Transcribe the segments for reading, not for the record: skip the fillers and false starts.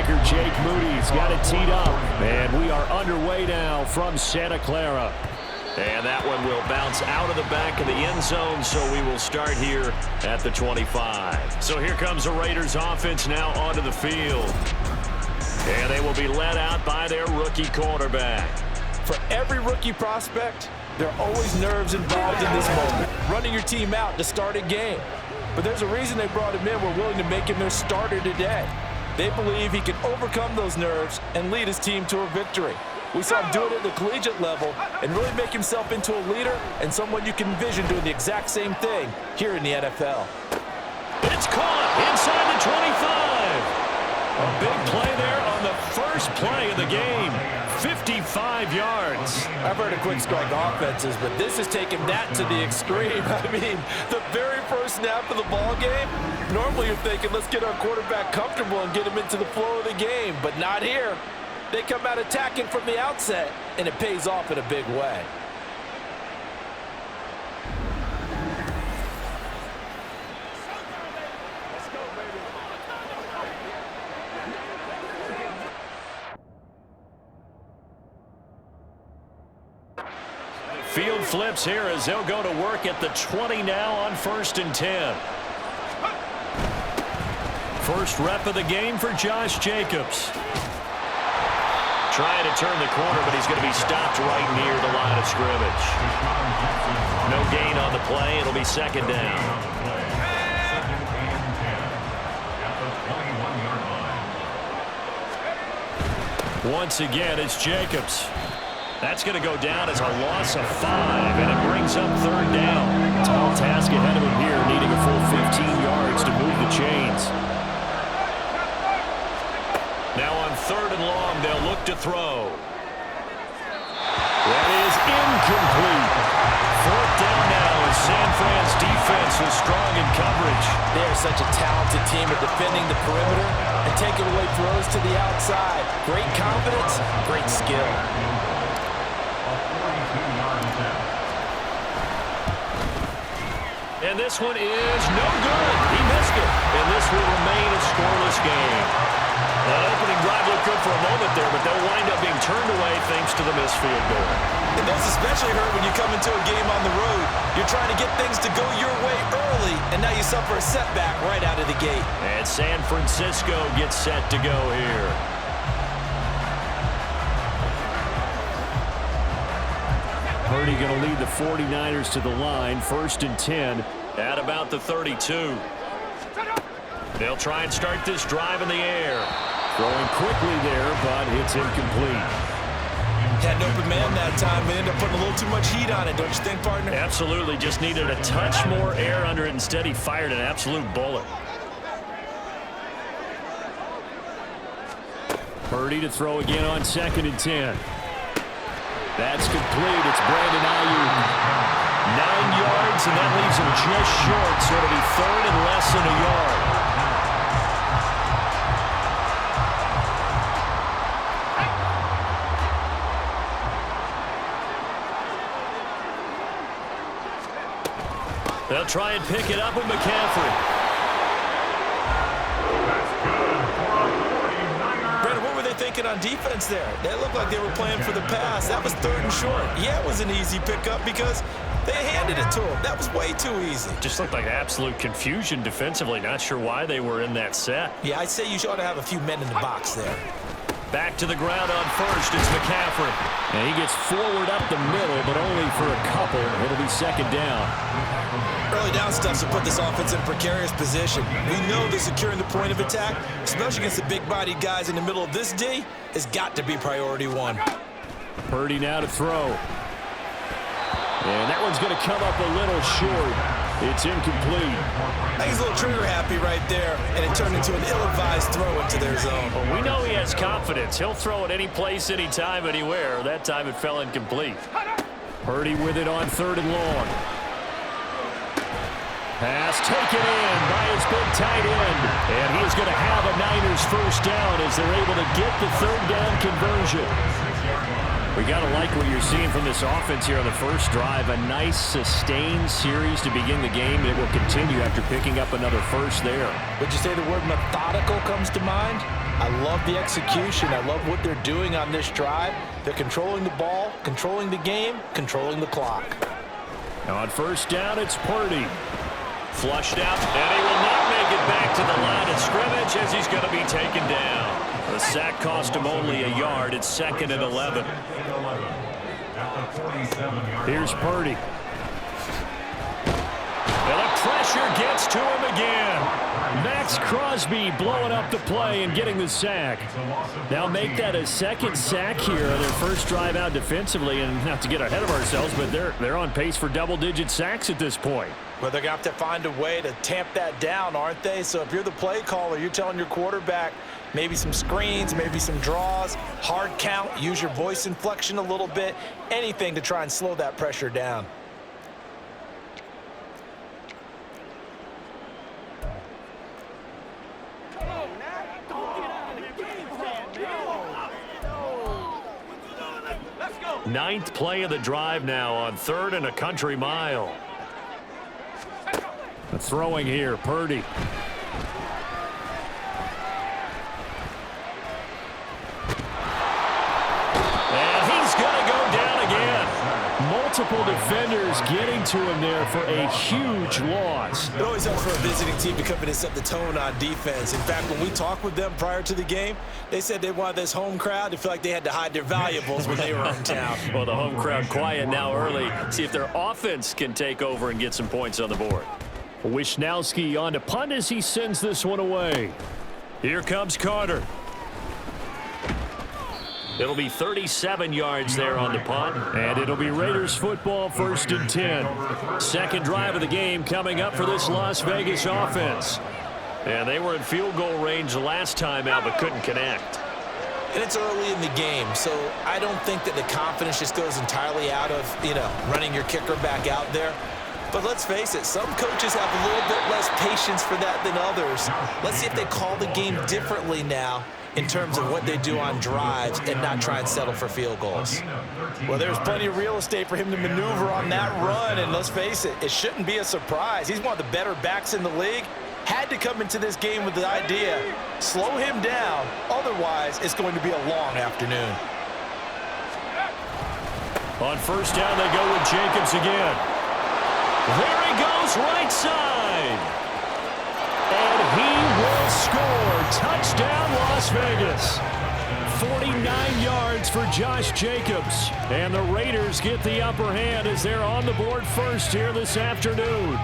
linebacker Jake Moody's got it teed up. And we are underway now from Santa Clara. And that one will bounce out of the back of the end zone, so we will start here at the 25. So here comes the Raiders offense now onto the field. And they will be led out by their rookie quarterback. For every rookie prospect, there are always nerves involved in this moment. Running your team out to start a game. But there's a reason they brought him in. We're willing to make him their starter today. They believe he can overcome those nerves and lead his team to a victory. We saw him do it at the collegiate level and really make himself into a leader and someone you can envision doing the exact same thing here in the NFL. It's caught inside the 25. A big play there on the first play of the game. 55 yards. I've heard of quick strike offenses, but this has taken that to the extreme. I mean, the very first snap of the ball game, normally you're thinking, let's get our quarterback comfortable and get him into the flow of the game, but not here. They come out attacking from the outset, and it pays off in a big way. Field flips here as they'll go to work at the 20 now on 1st and 10. First rep of the game for Josh Jacobs. Trying to turn the corner, but he's going to be stopped right near the line of scrimmage. No gain on the play. It'll be 2nd down. Once again, it's Jacobs. That's going to go down as a loss of 5, and it brings up 3rd down. Tall task ahead of him here, needing a full 15 yards to move the chains. Now on 3rd and long, they'll look to throw. That is incomplete. 4th down now as San Fran's defense is strong in coverage. They are such a talented team at defending the perimeter and taking away throws to the outside. Great confidence, great skill. And this one is no good. He missed it. And this will remain a scoreless game. That opening drive looked good for a moment there, but they'll wind up being turned away thanks to the missed field goal. And those especially hurt when you come into a game on the road. You're trying to get things to go your way early, and now you suffer a setback right out of the gate. And San Francisco gets set to go here. Purdy going to lead the 49ers to the line. 1st and 10 at about the 32. They'll try and start this drive in the air. Throwing quickly there, but it's incomplete. Had an open man that time. They ended up putting a little too much heat on it, don't you think, partner? Absolutely. Just needed a touch more air under it. Instead, he fired an absolute bullet. Purdy to throw again on 2nd and 10. That's complete. It's Brandon Ayuk. 9 yards, and that leaves him just short, so it'll be 3rd and less than a yard. They'll try and pick it up with McCaffrey. Brandon, what were they thinking on defense there? They looked like they were playing for the pass. That was 3rd and short. Yeah, it was an easy pickup because they handed it to him. That was way too easy. Just looked like absolute confusion defensively. Not sure why they were in that set. Yeah, I'd say you ought to have a few men in the box there. Back to the ground on 1st. It's McCaffrey. And he gets forward up the middle, but only for a couple. It'll be 2nd down. Early down stuff to put this offense in a precarious position. We know that securing the point of attack, especially against the big-bodied guys in the middle of this D, has got to be priority 1. Purdy now to throw. And that one's going to come up a little short. It's incomplete. I think he's a little trigger happy right there, and it turned into an ill-advised throw into their zone. Well, we know he has confidence. He'll throw it any place, anytime, anywhere. That time it fell incomplete. Purdy with it on 3rd and long. Pass taken in by his big tight end. And he is going to have a Niners 1st down as they're able to get the 3rd down conversion. We got to like what you're seeing from this offense here on the first drive. A nice sustained series to begin the game. It will continue after picking up another first there. Would you say the word methodical comes to mind? I love the execution. I love what they're doing on this drive. They're controlling the ball, controlling the game, controlling the clock. On first down, it's Purdy. Flushed out, and he will not make it back to the line of scrimmage as he's going to be taken down. The sack cost him only a yard. It's 2nd and 11. Here's Purdy. And the pressure gets to him again. Max Crosby blowing up the play and getting the sack. Now make that a second sack here on their first drive out defensively, and not to get ahead of ourselves, but they're on pace for double-digit sacks at this point. Well, they're going to have to find a way to tamp that down, aren't they? So if you're the play caller, you're telling your quarterback maybe some screens, maybe some draws, hard count, use your voice inflection a little bit, anything to try and slow that pressure down. Ninth play of the drive now on 3rd and a country mile. The throwing here, Purdy. And he's going to go down again. Multiple defenders getting to him there for a huge loss. It always helps for a visiting team to come in and set the tone on defense. In fact, when we talked with them prior to the game, they said they wanted this home crowd to feel like they had to hide their valuables when they were in town. Well, the home crowd quiet now early. See if their offense can take over and get some points on the board. Wisnowski on to punt as he sends this one away. Here comes Carter. It'll be 37 yards there on the punt, and it'll be Raiders football, 1st and 10. Second drive of the game coming up for this Las Vegas offense. And they were in field goal range last time out, but couldn't connect. And it's early in the game, so I don't think that the confidence just goes entirely out of, running your kicker back out there. But let's face it, some coaches have a little bit less patience for that than others. Let's see if they call the game differently now in terms of what they do on drives and not try and settle for field goals. Well, there's plenty of real estate for him to maneuver on that run, and let's face it, it shouldn't be a surprise. He's one of the better backs in the league. Had to come into this game with the idea, slow him down, otherwise it's going to be a long afternoon. On first down, they go with Jacobs again. There he goes, right side. And he will score. Touchdown, Las Vegas. 49 yards for Josh Jacobs. And the Raiders get the upper hand as they're on the board first here this afternoon.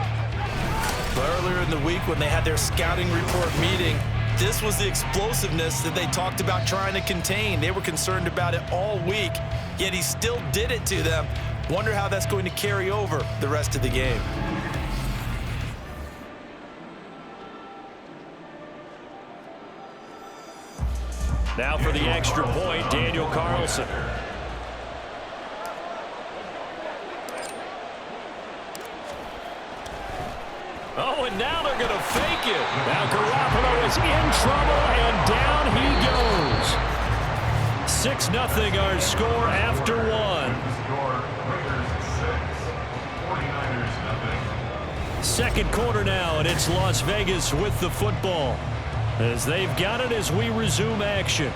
Earlier in the week when they had their scouting report meeting, this was the explosiveness that they talked about trying to contain. They were concerned about it all week, yet he still did it to them. Wonder how that's going to carry over the rest of the game. Now for the extra point, Daniel Carlson. Oh, and now they're going to fake it. Now Garoppolo is in trouble, and down he goes. 6-0 our score after one. Second quarter now, and it's Las Vegas with the football as they've got it as we resume action.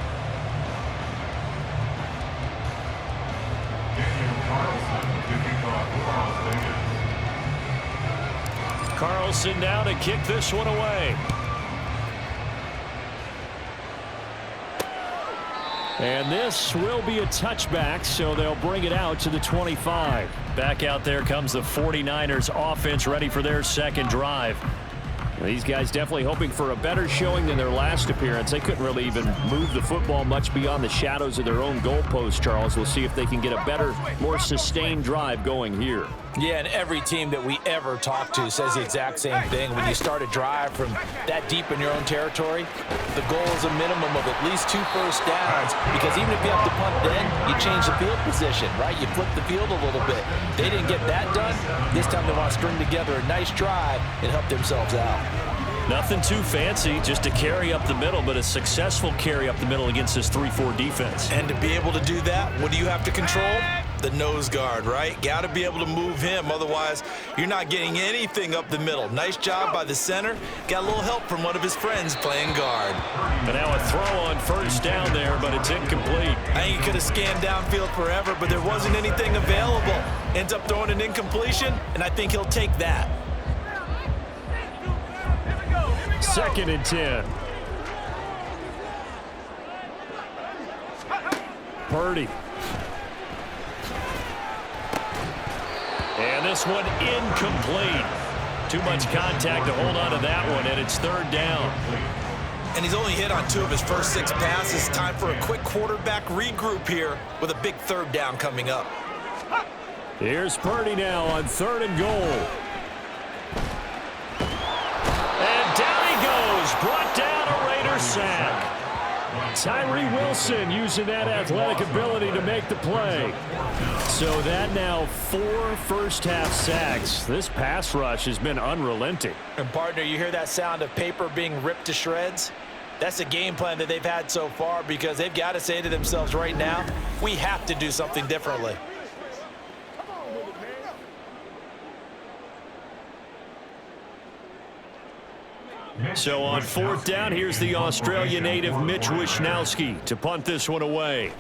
Carlson now to kick this one away. And this will be a touchback, so they'll bring it out to the 25. Back out there comes the 49ers offense, ready for their second drive. These guys definitely hoping for a better showing than their last appearance. They couldn't really even move the football much beyond the shadows of their own goalpost, Charles. We'll see if they can get a better, more sustained drive going here. Yeah, and every team that we ever talk to says the exact same thing. When you start a drive from that deep in your own territory, the goal is a minimum of at least 2 first downs, because even if you have to punt then, you change the field position, right? You flip the field a little bit. They didn't get that done. This time they want to string together a nice drive and help themselves out. Nothing too fancy, just a carry up the middle, but a successful carry up the middle against this 3-4 defense. And to be able to do that, what do you have to control? The nose guard, right? Got to be able to move him. Otherwise, you're not getting anything up the middle. Nice job by the center. Got a little help from one of his friends playing guard. But now a throw on first down there, but it's incomplete. I think he could have scanned downfield forever, but there wasn't anything available. Ends up throwing an incompletion, and I think he'll take that. 2nd and 10. Purdy. And this one incomplete. Too much contact to hold on to that one, and it's 3rd down. And he's only hit on 2 of his first 6 passes. Time for a quick quarterback regroup here with a big 3rd down coming up. Here's Purdy now on 3rd and goal. And down he goes. Brought down a Raider sack. Tyree Wilson using that athletic ability to make the play. So that now 4 first-half sacks. This pass rush has been unrelenting. And, partner, you hear that sound of paper being ripped to shreds? That's the game plan that they've had so far because they've got to say to themselves right now, we have to do something differently. So on 4th down, here's the Australia native Mitch Wishnowsky to punt this one away.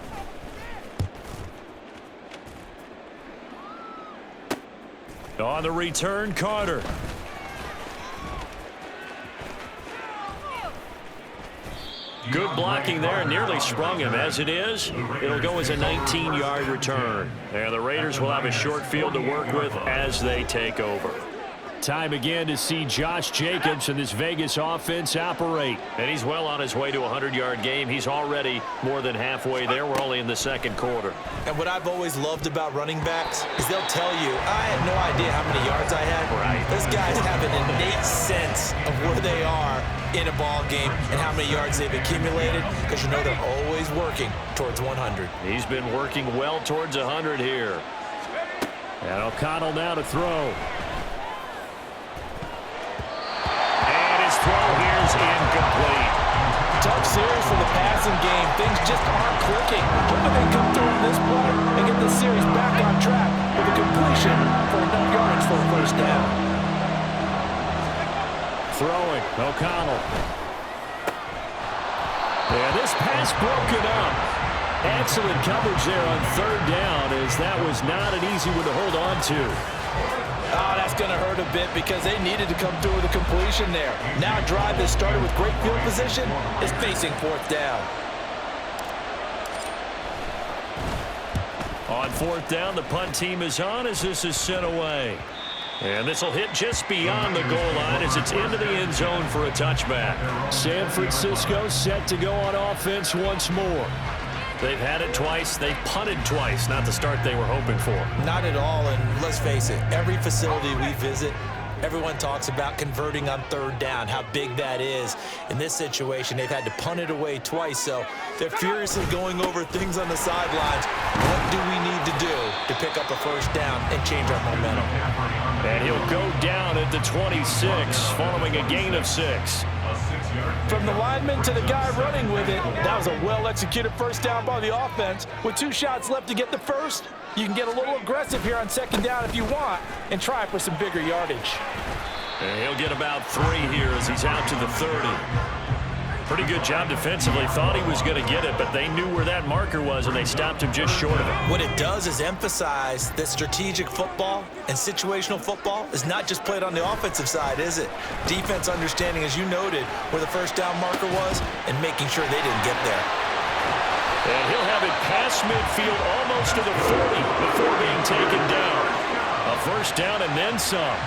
On the return, Carter. Good blocking there, nearly sprung him. As it is, it'll go as a 19-yard return. And the Raiders will have a short field to work with as they take over. Time again to see Josh Jacobs and this Vegas offense operate. And he's well on his way to a 100-yard game. He's already more than halfway there. We're only in the 2nd quarter. And what I've always loved about running backs is they'll tell you, I had no idea how many yards I had. Right. Those guys have an innate sense of where they are in a ball game and how many yards they've accumulated because you know they're always working towards 100. He's been working well towards 100 here. And O'Connell now to throw. Throw here's incomplete. Tough series for the passing game. Things just aren't clicking. Hoping they come through on this play and get the series back on track with a completion for enough yards for a first down. Throwing, O'Connell. Yeah, this pass broken up. Excellent coverage there on 3rd down as that was not an easy one to hold on to. Oh, that's going to hurt a bit because they needed to come through with a completion there. Now a drive that started with great field position is facing 4th down. On 4th down, the punt team is on as this is sent away. And this will hit just beyond the goal line as it's into the end zone for a touchback. San Francisco set to go on offense once more. They've had it twice. They've punted twice. Not the start they were hoping for. Not at all, and let's face it, every facility we visit, everyone talks about converting on 3rd down, how big that is. In this situation, they've had to punt it away twice, so they're furiously going over things on the sidelines. What do we need to do to pick up a first down and change our momentum? And he'll go down at the 26 following a gain of 6. From the lineman to the guy running with it, that was a well-executed first down by the offense. With 2 shots left to get the first, you can get a little aggressive here on 2nd down if you want and try for some bigger yardage. And he'll get about 3 here as he's out to the 30. Pretty good job defensively. Thought he was going to get it, but they knew where that marker was, and they stopped him just short of it. What it does is emphasize that strategic football and situational football is not just played on the offensive side, is it? Defense understanding, as you noted, where the first down marker was and making sure they didn't get there. And he'll have it past midfield almost to the 40 before being taken down. A first down and then some.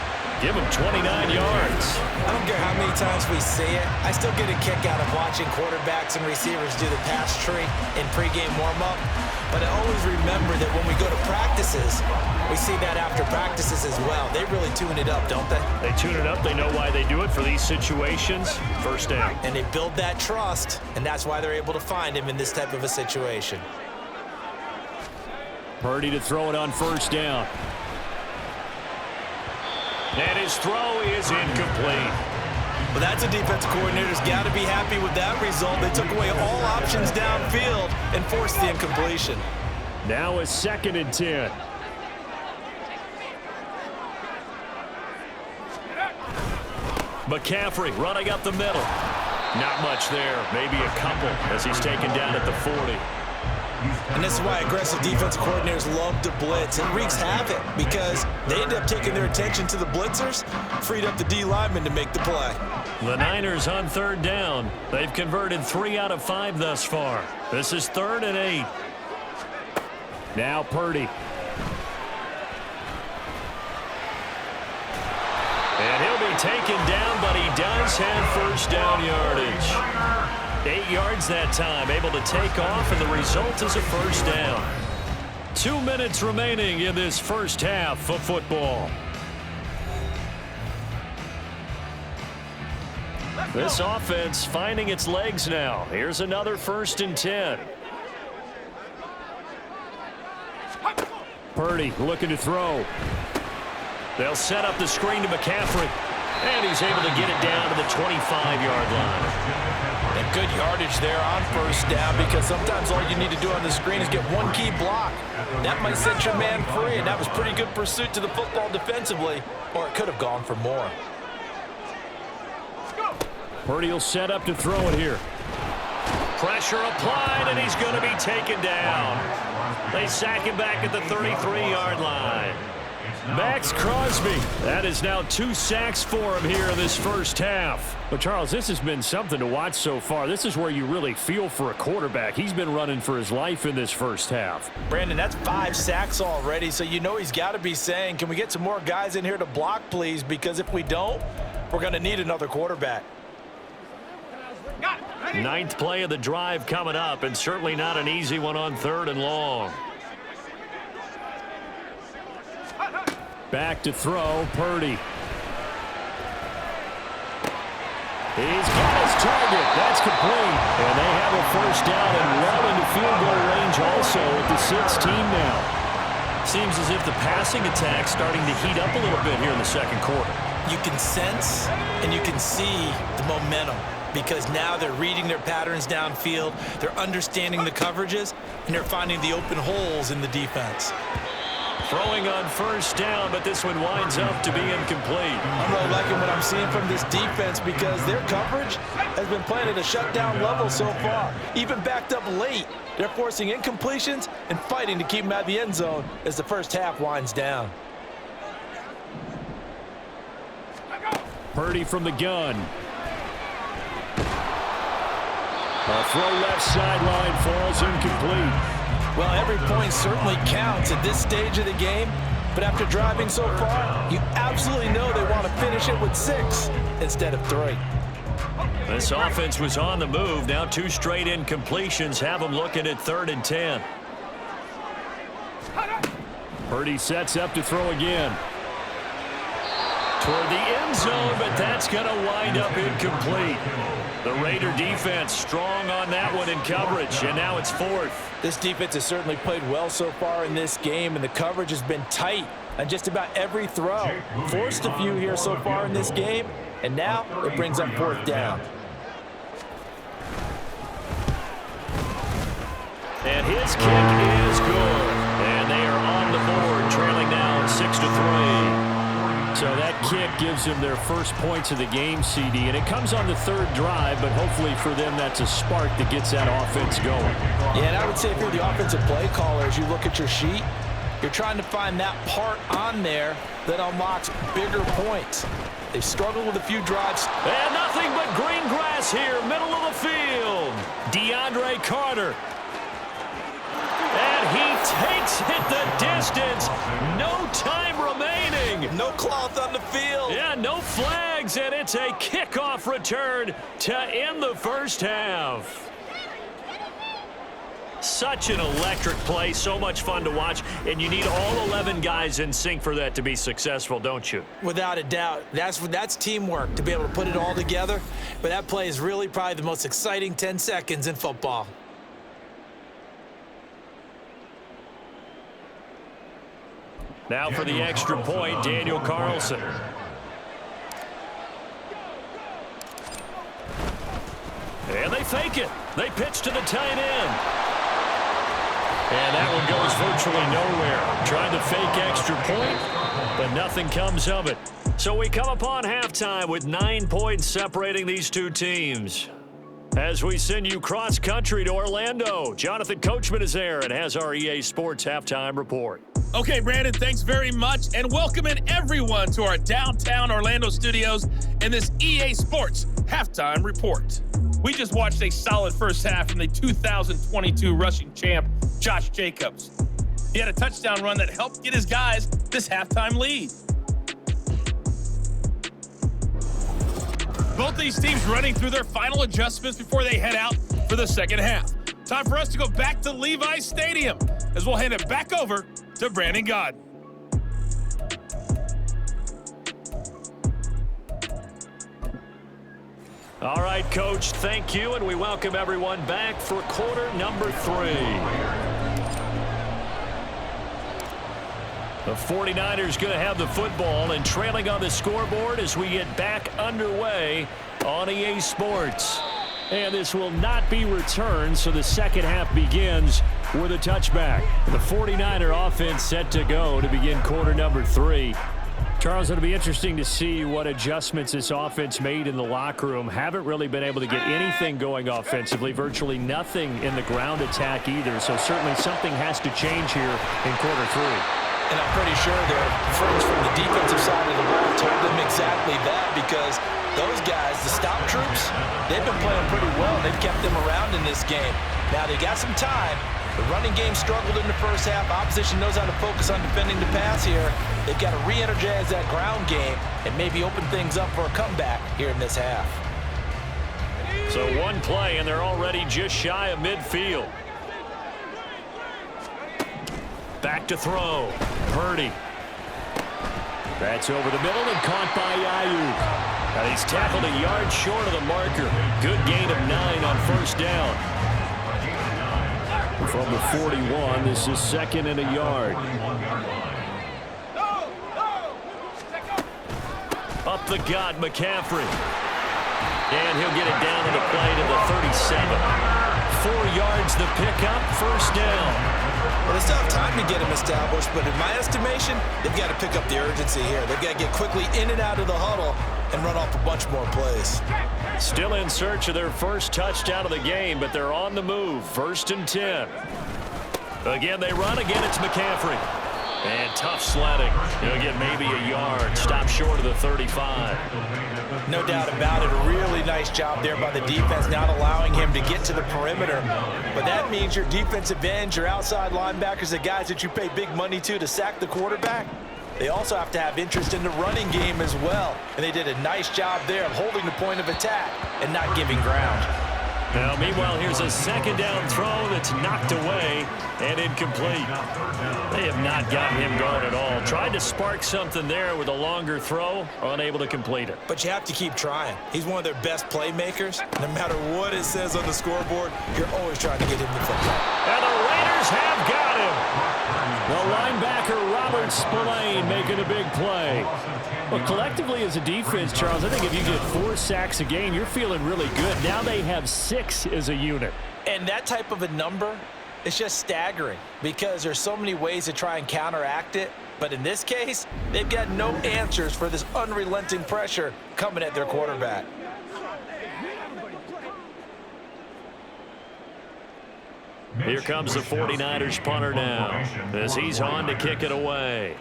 Give him 29 yards. I don't care how many times we see it. I still get a kick out of watching quarterbacks and receivers do the pass tree in pregame warm-up. But I always remember that when we go to practices, we see that after practices as well. They really tune it up, don't they? They tune it up. They know why they do it for these situations. First down. And they build that trust, and that's why they're able to find him in this type of a situation. Purdy to throw it on first down. And his throw is incomplete. Well, that's a defensive coordinator's got to be happy with that result. They took away all options downfield and forced the incompletion. Now a 2nd and 10. McCaffrey running up the middle. Not much there. Maybe a couple as he's taken down at the 40. And this is why aggressive defensive coordinators love to blitz. It wreaks havoc because they end up taking their attention to the blitzers, freed up the D lineman to make the play. The Niners on 3rd down. They've converted 3 out of 5 thus far. This is 3rd and 8. Now Purdy. And he'll be taken down, but he does have 1st down yardage. 8 yards that time, able to take off, and the result is a 1st down. 2 minutes remaining in this 1st half of football. This offense finding its legs now. Here's another 1st and 10. Purdy looking to throw. They'll set up the screen to McCaffrey. And he's able to get it down to the 25-yard line. And good yardage there on 1st down because sometimes all you need to do on the screen is get one key block. That might set your man free, and that was pretty good pursuit to the football defensively, or it could have gone for more. Purdy will set up to throw it here. Pressure applied, and he's going to be taken down. They sack him back at the 33-yard line. Max Crosby. That is now 2 sacks for him here in this 1st half. But, Charles, this has been something to watch so far. This is where you really feel for a quarterback. He's been running for his life in this 1st half. Brandon, that's 5 sacks already, so you know he's got to be saying, can we get some more guys in here to block, please? Because if we don't, we're going to need another quarterback. 9th play of the drive coming up, and certainly not an easy one on 3rd and long. Back to throw, Purdy. He's got his target. That's complete. And they have a 1st down and well into field goal range also with the 6th team now. Seems as if the passing attack's starting to heat up a little bit here in the 2nd quarter. You can sense and you can see the momentum because now they're reading their patterns downfield, they're understanding the coverages, and they're finding the open holes in the defense. Throwing on 1st down, but this one winds up to be incomplete. I'm really liking what I'm seeing from this defense because their coverage has been playing at a shutdown level so far. Even backed up late, they're forcing incompletions and fighting to keep them out of the end zone as the 1st half winds down. Purdy from the gun. A throw left sideline falls incomplete. Well, every point certainly counts at this stage of the game, but after driving so far, you absolutely know they want to finish it with 6 instead of 3. This offense was on the move. Now 2 straight incompletions have them looking at 3rd and 10. Purdy sets up to throw again. Toward the end zone, but that's going to wind up incomplete. The Raider defense strong on that one in coverage, and now it's 4th. This defense has certainly played well so far in this game, and the coverage has been tight on just about every throw. Forced a few here so far in this game, and now it brings up 4th down. And his kick is good. And they are on the board, trailing now 6-3. So that kick gives them their first points of the game, CD, and it comes on the 3rd drive, but hopefully for them that's a spark that gets that offense going. Yeah, and I would say if you're the offensive play caller, as you look at your sheet, you're trying to find that part on there that unlocks bigger points. They've struggled with a few drives. And nothing but green grass here, middle of the field. DeAndre Carter. And he takes it the distance. No time remaining. No cloth on the field. Yeah, no flags, and it's a kickoff return to end the 1st half. Such an electric play, so much fun to watch, and you need all 11 guys in sync for that to be successful, don't you? Without a doubt. That's teamwork to be able to put it all together, but that play is really probably the most exciting 10 seconds in football. Now for the extra point, Daniel Carlson. And they fake it. They pitch to the tight end. And that one goes virtually nowhere. Trying to fake extra point, but nothing comes of it. So we come upon halftime with 9 points separating these two teams. As we send you cross-country to Orlando, Jonathan Coachman is there and has our EA Sports Halftime Report. Okay, Brandon, thanks very much, and welcome in everyone to our downtown Orlando studios in this EA Sports Halftime Report. We just watched a solid first half from the 2022 rushing champ, Josh Jacobs. He had a touchdown run that helped get his guys this halftime lead. Both these teams running through their final adjustments before they head out for the second half. Time for us to go back to Levi's Stadium as we'll hand it back over to Brandon Gaudin. All right, Coach, thank you, and we welcome everyone back for quarter number 3. The 49ers going to have the football and trailing on the scoreboard as we get back underway on EA Sports. And this will not be returned, so the second half begins with a touchback. The 49er offense set to go to begin quarter number 3. Charles, it'll be interesting to see what adjustments this offense made in the locker room. Haven't really been able to get anything going offensively, virtually nothing in the ground attack either. So certainly something has to change here in quarter 3. And I'm pretty sure their friends from the defensive side of the ball told them exactly that, because those guys, the stop troops, they've been playing pretty well. They've kept them around in this game. Now they got some time. The running game struggled in the first half. Opposition knows how to focus on defending the pass here. They've got to re-energize that ground game and maybe open things up for a comeback here in this half. So one play, and they're already just shy of midfield. Back to throw. Purdy. That's over the middle and caught by Ayuk. And he's tackled a yard short of the marker. Good gain of 9 on first down. From the 41, this is second and a yard. Up the gut, McCaffrey. And he'll get it down to the play to the 37. 4 yards the pickup, first down. Well, they still have time to get him established, but in my estimation, they've got to pick up the urgency here. They've got to get quickly in and out of the huddle and run off a bunch more plays. Still in search of their first touchdown of the game, but they're on the move. 1st and 10. Again, they run. Again, it's McCaffrey. And tough sledding. He'll get maybe a yard. Stop short of the 35. No doubt about it. A really nice job there by the defense, not allowing him to get to the perimeter. But that means your defensive ends, your outside linebackers, the guys that you pay big money to sack the quarterback, they also have to have interest in the running game as well. And they did a nice job there of holding the point of attack and not giving ground. Now, meanwhile, here's a second down throw that's knocked away and incomplete. They have not gotten him going at all. Tried to spark something there with a longer throw, unable to complete it. But you have to keep trying. He's one of their best playmakers. No matter what it says on the scoreboard, you're always trying to get him the football. And the Raiders have got him. The linebacker, Robert Spillane, making a big play. Well, collectively as a defense, Charles, I think if you get 4 sacks a game, you're feeling really good. Now they have 6 as a unit. And that type of a number, it's just staggering because there's so many ways to try and counteract it. But in this case, they've got no answers for this unrelenting pressure coming at their quarterback. Here comes the 49ers punter now as he's on to kick it away.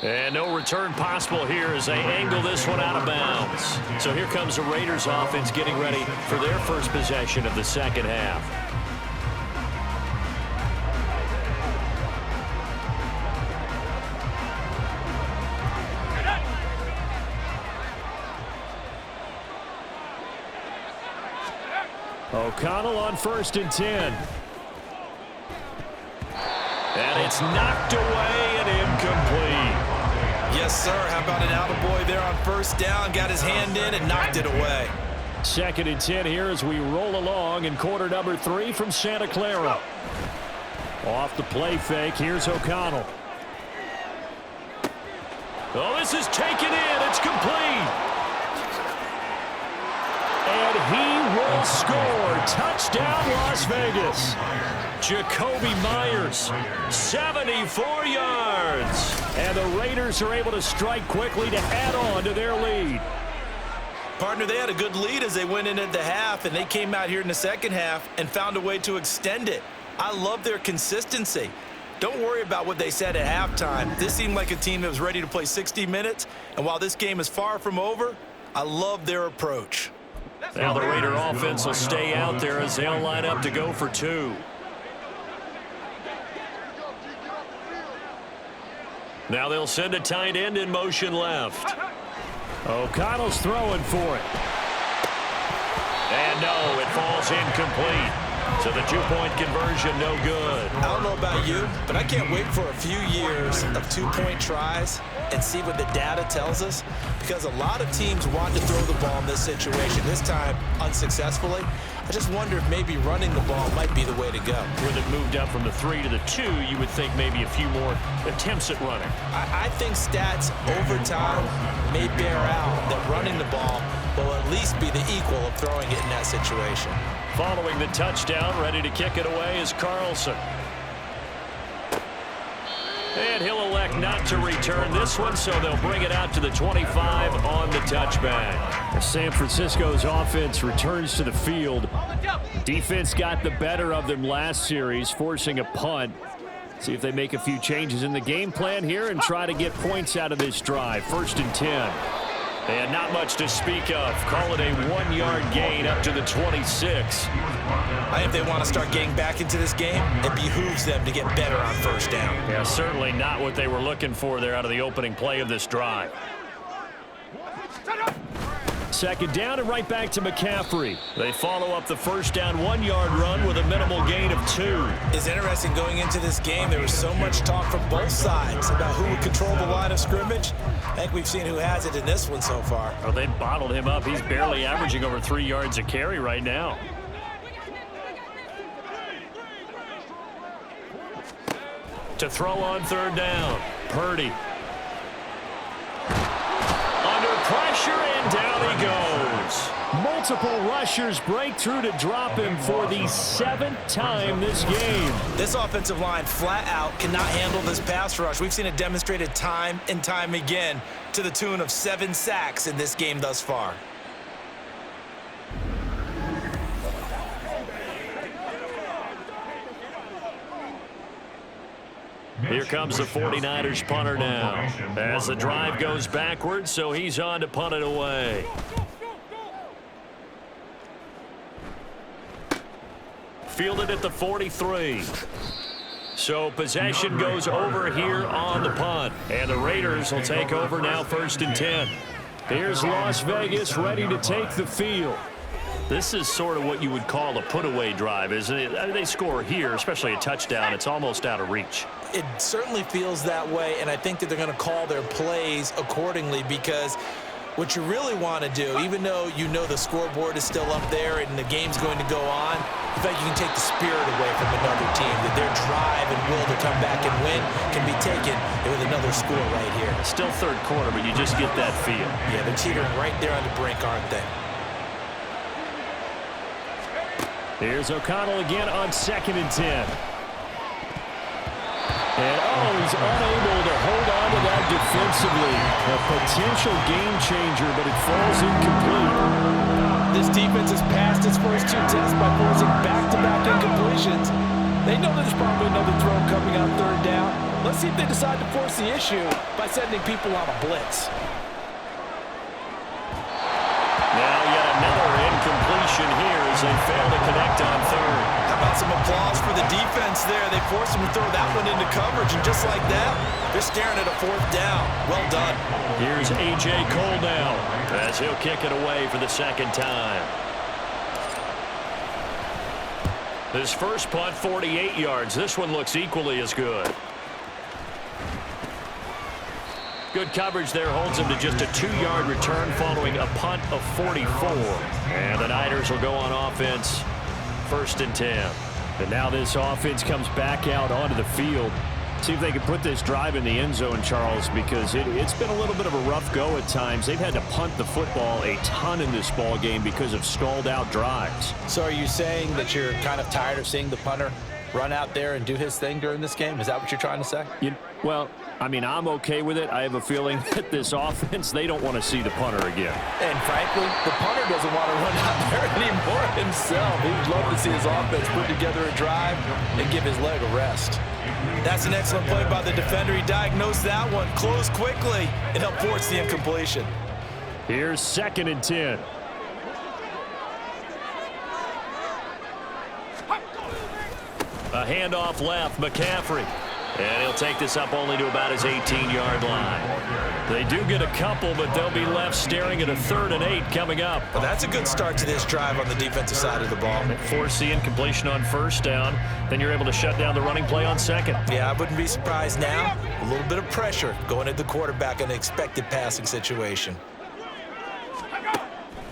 And no return possible here as they angle this one out of bounds. So here comes the Raiders offense getting ready for their first possession of the second half. O'Connell on 1st and 10. And it's knocked away and incomplete. Yes, sir. How about an attaboy there on first down? Got his hand in and knocked it away. 2nd and 10 here as we roll along in quarter number 3 from Santa Clara. Off the play fake, here's O'Connell. Oh, this is taken in. It's complete. And he will will score. Touchdown, Las Vegas. Jacoby Myers, 74 yards. And the Raiders are able to strike quickly to add on to their lead. Partner, they had a good lead as they went into the half, and they came out here in the second half and found a way to extend it. I love their consistency. Don't worry about what they said at halftime. This seemed like a team that was ready to play 60 minutes, and while this game is far from over, I love their approach. Now the Raider offense will stay out there as they'll line up to go for two. Now they'll send a tight end in motion left. O'Connell's throwing for it. And no, it falls incomplete. So the two-point conversion, no good. I don't know about you, but I can't wait for a few years of two-point tries and see what the data tells us, because a lot of teams want to throw the ball in this situation, this time unsuccessfully. I just wonder if maybe running the ball might be the way to go. With it moved up from the 3 to the 2, you would think maybe a few more attempts at running. I think stats over time may bear out that running the ball will at least be the equal of throwing it in that situation. Following the touchdown, ready to kick it away is Carlson. And he'll elect not to return this one, so they'll bring it out to the 25 on the touchback. San Francisco's offense returns to the field. Defense got the better of them last series, forcing a punt. See if they make a few changes in the game plan here and try to get points out of this drive. 1st and 10. And not much to speak of. Call it a 1-yard gain up to the 26. If they want to start getting back into this game, it behooves them to get better on 1st down. Yeah, certainly not what they were looking for there out of the opening play of this drive. 2nd down and right back to McCaffrey. They follow up the 1st down 1-yard run with a minimal gain of 2. It's interesting going into this game. There was so much talk from both sides about who would control the line of scrimmage. I think we've seen who has it in this one so far. Well, they bottled him up. He's barely averaging over 3 yards a carry right now. To throw on 3rd down, Purdy. Under pressure, and down he goes. Multiple rushers break through to drop him for the 7th time this game. This offensive line flat out cannot handle this pass rush. We've seen it demonstrated time and time again to the tune of 7 sacks in this game thus far. Here comes the 49ers punter now as the drive goes backwards, so he's on to punt it away. Fielded at the 43. So possession goes over here on the punt, and the Raiders will take over now 1st and 10. Here's Las Vegas ready to take the field. This is sort of what you would call a put-away drive, isn't it? I mean, they score here, especially a touchdown. It's almost out of reach. It certainly feels that way, and I think that they're going to call their plays accordingly, because what you really want to do, even though you know the scoreboard is still up there and the game's going to go on, I feel like you can take the spirit away from another team, that their drive and will to come back and win can be taken with another score right here. Still 3rd quarter, but you just get that feel. Yeah, they're teetering right there on the brink, aren't they? Here's O'Connell again on 2nd and 10. And, he's unable to hold on to that defensively. A potential game changer, but it falls incomplete. This defense has passed its first 2 tests by forcing back-to-back incompletions. They know there's probably another throw coming on 3rd down. Let's see if they decide to force the issue by sending people on a blitz. Now yet another incompletion here as they fail to connect on 3rd. How about some applause for the defense there? They forced him to throw that one into coverage, and just like that, they're staring at a 4th down. Well done. Here's A.J. Cole now as he'll kick it away for the 2nd time. His first punt, 48 yards. This one looks equally as good. Good coverage there holds him to just a 2-yard return following a punt of 44. And the Niners will go on offense, 1st and 10. And now this offense comes back out onto the field. See if they can put this drive in the end zone, Charles, because it's been a little bit of a rough go at times. They've had to punt the football a ton in this ball game because of stalled out drives. So are you saying that you're kind of tired of seeing the punter run out there and do his thing during this game? Is that what you're trying to say? Well, I mean, I'm okay with it. I have a feeling that this offense, they don't want to see the punter again. And frankly, the punter doesn't want to run out there anymore himself. He'd love to see his offense put together a drive and give his leg a rest. That's an excellent play by the defender. He diagnosed that one, closed quickly, and helped force the incompletion. Here's 2nd and 10. A handoff left, McCaffrey. And he'll take this up only to about his 18-yard line. They do get a couple, but they'll be left staring at a 3rd and 8 coming up. Well, that's a good start to this drive on the defensive side of the ball. Force the incompletion on 1st down. Then you're able to shut down the running play on 2nd. Yeah, I wouldn't be surprised now. A little bit of pressure going at the quarterback in an expected passing situation.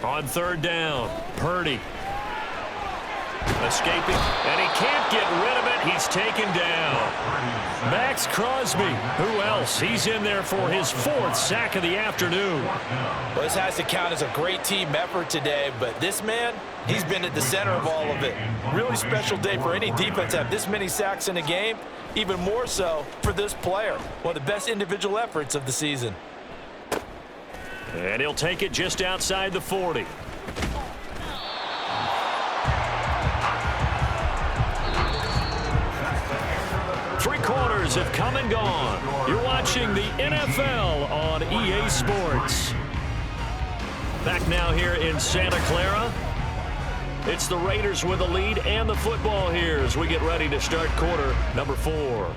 On 3rd down, Purdy. Escaping, and he can't get rid of it. He's taken down. Max Crosby. Who else? He's in there for his 4th sack of the afternoon. Well, this has to count as a great team effort today, but this man, he's been at the center of all of it. Really special day for any defense to have this many sacks in a game, even more so for this player. One of the best individual efforts of the season. And he'll take it just outside the 40. Three quarters have come and gone. You're watching the NFL on EA Sports. Back now here in Santa Clara. It's the Raiders with the lead and the football here as we get ready to start quarter number 4.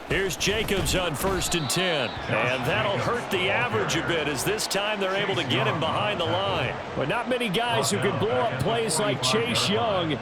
Here's Jacobs on 1st and 10. And that'll hurt the average a bit as this time they're able to get him behind the line. But not many guys who can blow up plays like Chase Young.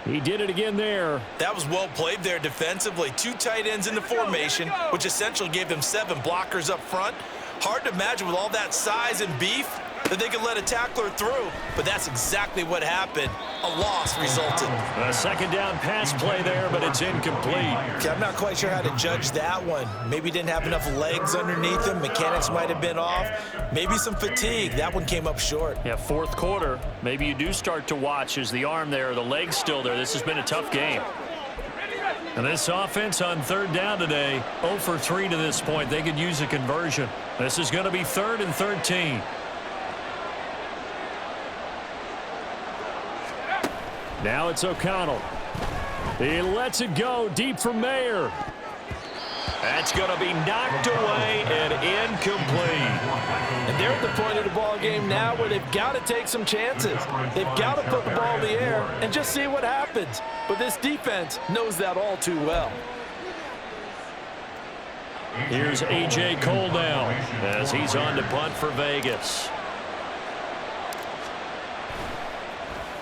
He did it again there. That was well played there defensively. 2 tight ends in the formation, which essentially gave them 7 blockers up front. Hard to imagine with all that size and beef that they could let a tackler through, but that's exactly what happened. A loss resulted. A 2nd down pass play there, but it's incomplete. Okay, I'm not quite sure how to judge that one. Maybe didn't have enough legs underneath him. Mechanics might have been off. Maybe some fatigue. That one came up short. Yeah, 4th quarter. Maybe you do start to watch as the arm there, the leg's still there. This has been a tough game. And this offense on 3rd down today, 0 for 3 to this point. They could use a conversion. This is going to be 3rd and 13. Now it's O'Connell. He lets it go deep for Mayer. That's going to be knocked away and incomplete. And they're at the point of the ball game now where they've got to take some chances. They've got to put the ball in the air and just see what happens. But this defense knows that all too well. Here's A.J. Cole now as he's on to punt for Vegas.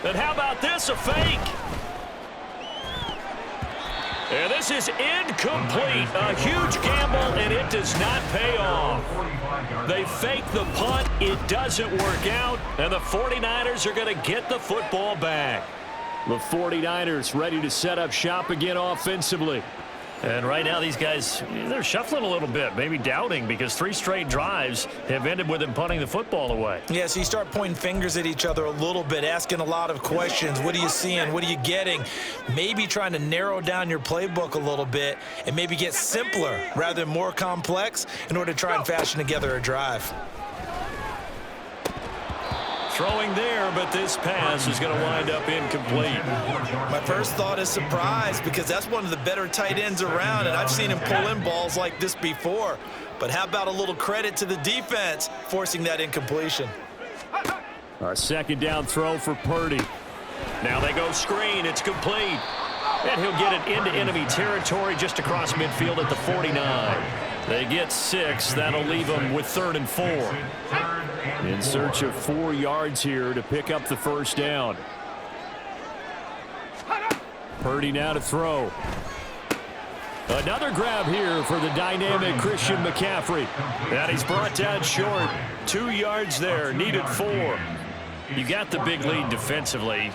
And how about this, a fake? And this is incomplete. A huge gamble, and it does not pay off. They fake the punt. It doesn't work out, and the 49ers are going to get the football back. The 49ers ready to set up shop again offensively. And right now these guys, they're shuffling a little bit, maybe doubting, because 3 straight drives have ended with them punting the football away. Yeah, so you start pointing fingers at each other a little bit, asking a lot of questions. What are you seeing? What are you getting? Maybe trying to narrow down your playbook a little bit and maybe get simpler rather than more complex in order to try and fashion together a drive. Throwing there, but this pass is going to wind up incomplete. My first thought is surprise, because that's one of the better tight ends around, and I've seen him pull in balls like this before. But how about a little credit to the defense forcing that incompletion? A 2nd down throw for Purdy. Now they go screen. It's complete. And he'll get it into enemy territory just across midfield at the 49. They get 6. That'll leave them with 3rd and 4. In search of 4 yards here to pick up the 1st down. Purdy now to throw. Another grab here for the dynamic Christian McCaffrey. And he's brought down short. 2 yards there, needed 4. You got the big lead defensively,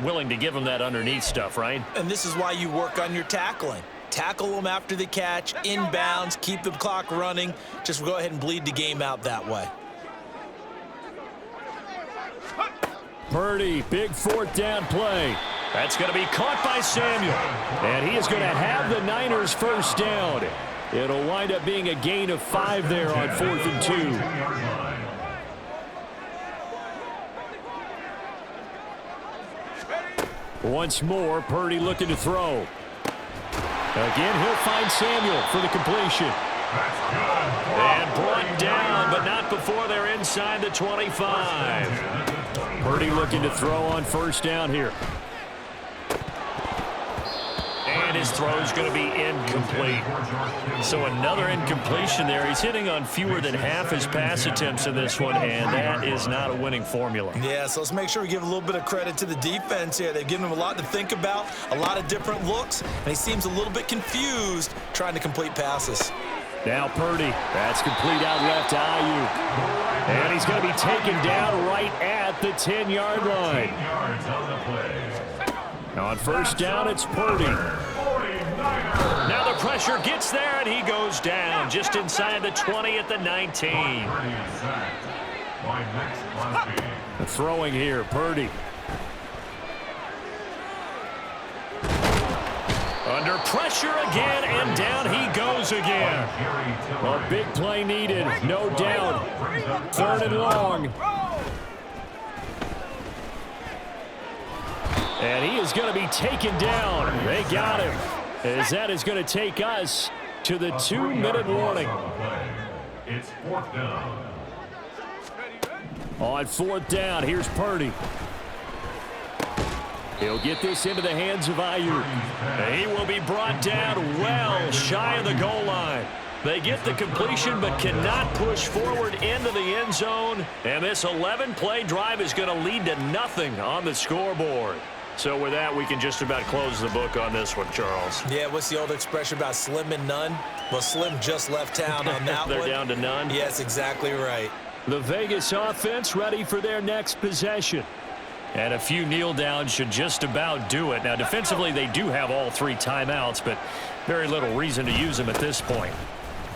willing to give them that underneath stuff, right? And this is why you work on your tackling. Tackle them after the catch, inbounds, keep the clock running. Just go ahead and bleed the game out that way. Purdy, big fourth down play. That's going to be caught by Samuel. And he is going to have the Niners first down. It'll wind up being a gain of 5 there on 4th and 2. Once more, Purdy looking to throw. Again, he'll find Samuel for the completion. And brought down, but not before they're inside the 25. Purdy looking to throw on first down here. And his throw is going to be incomplete. So another incompletion there. He's hitting on fewer than half his pass attempts in this one, and that is not a winning formula. Yeah, so let's make sure we give a little bit of credit to the defense here. They've given him a lot to think about, a lot of different looks, and he seems a little bit confused trying to complete passes. Now Purdy, that's complete out left to Ayuk. And he's going to be taken down right at the 10-yard line. On first down, it's Purdy. Now the pressure gets there, and he goes down just inside the 20 at the 19. The throwing here, Purdy. Under pressure again, and down he goes again. A big play needed, no doubt. 3rd and long. And he is going to be taken down. They got him. As that is going to take us to the 2-minute warning. It's 4th down. On 4th down, here's Purdy. He'll get this into the hands of Ayuk. He will be brought down well shy of the goal line. They get the completion but cannot push forward into the end zone. And this 11-play drive is going to lead to nothing on the scoreboard. So with that, we can just about close the book on this one, Charles. Yeah, what's the old expression about slim and none? Well, Slim just left town on that They're one. down to none? Yes, exactly right. The Vegas offense ready for their next possession. And a few kneel downs should just about do it. Now, defensively, they do have all 3 timeouts, but very little reason to use them at this point.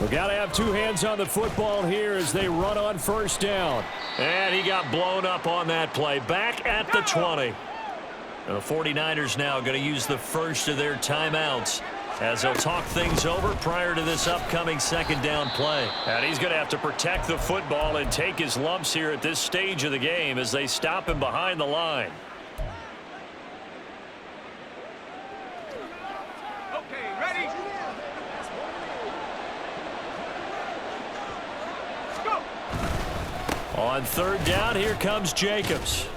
We've got to have 2 hands on the football here as they run on first down. And he got blown up on that play. Back at the 20. The 49ers now going to use the first of their timeouts as they'll talk things over prior to this upcoming 2nd down play. And he's going to have to protect the football and take his lumps here at this stage of the game as they stop him behind the line. Okay, ready? Go! On 3rd down, here comes Jacobs.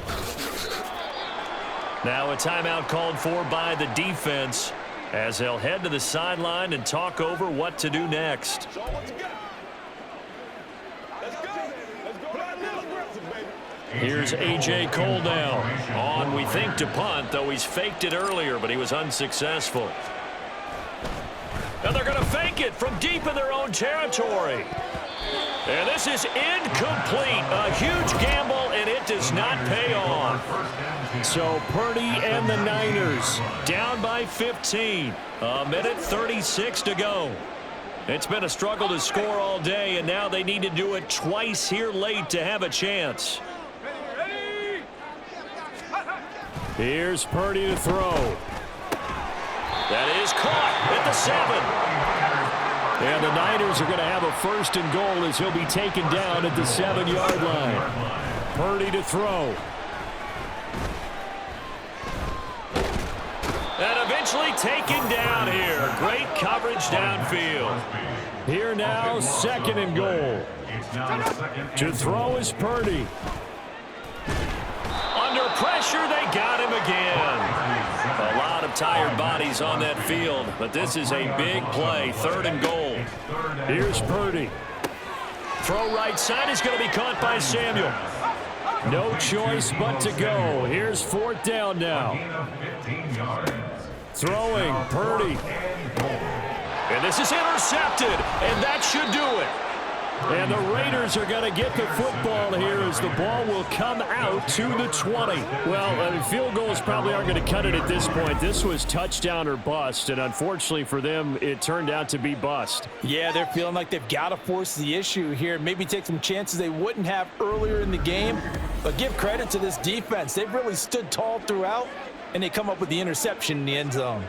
Now a timeout called for by the defense as they'll head to the sideline and talk over what to do next. So what you got? Let's go. Let's go right now, aggressive, baby. Here's A.J. Cole now. On, we think, to punt, though he's faked it earlier, but he was unsuccessful. And they're going to fake it from deep in their own territory. And this is incomplete. A huge gamble, and it does not pay off. So Purdy and the Niners down by 15. A minute 36 to go. It's been a struggle to score all day, and now they need to do it twice here late to have a chance. Here's Purdy to throw. That is caught at the 7. And the Niners are going to have a 1st and goal as he'll be taken down at the 7-yard line. Purdy to throw. And eventually taken down here. Great coverage downfield. Here now, 2nd and goal. To throw is Purdy. Under pressure, they got him again. A lot of tired bodies on that field, but this is a big play. 3rd and goal. Here's Purdy. Throw right side is going to be caught by Samuel. No choice but to go. Here's 4th down now. Throwing, Purdy. And this is intercepted, and that should do it. And the Raiders are going to get the football here as the ball will come out to the 20. Well, field goals probably aren't going to cut it at this point. This was touchdown or bust, and unfortunately for them, it turned out to be bust. Yeah, they're feeling like they've got to force the issue here, maybe take some chances they wouldn't have earlier in the game. But give credit to this defense. They've really stood tall throughout, and they come up with the interception in the end zone.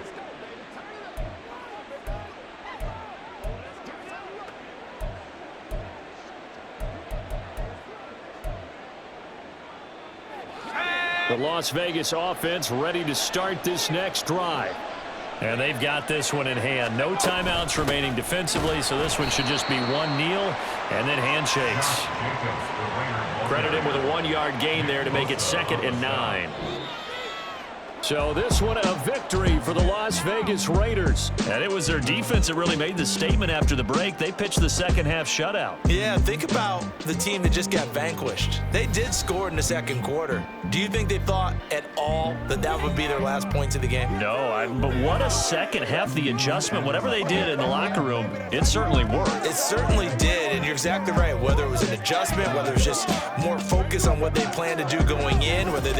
The Las Vegas offense ready to start this next drive. And they've got this one in hand. No timeouts remaining defensively, so this one should just be one kneel and then handshakes. Credit him with a 1-yard gain there to make it 2nd and 9. So this one a victory for the Las Vegas Raiders. And it was their defense that really made the statement after the break. They pitched the second half shutout. Yeah, think about the team that just got vanquished. They did score in the second quarter. Do you think they thought at all that that would be their last points of the game? No, but what a second half. The adjustment, whatever they did in the locker room, it certainly worked. It certainly did, and you're exactly right. Whether it was an adjustment, whether it was just more focus on what they planned to do going in, whether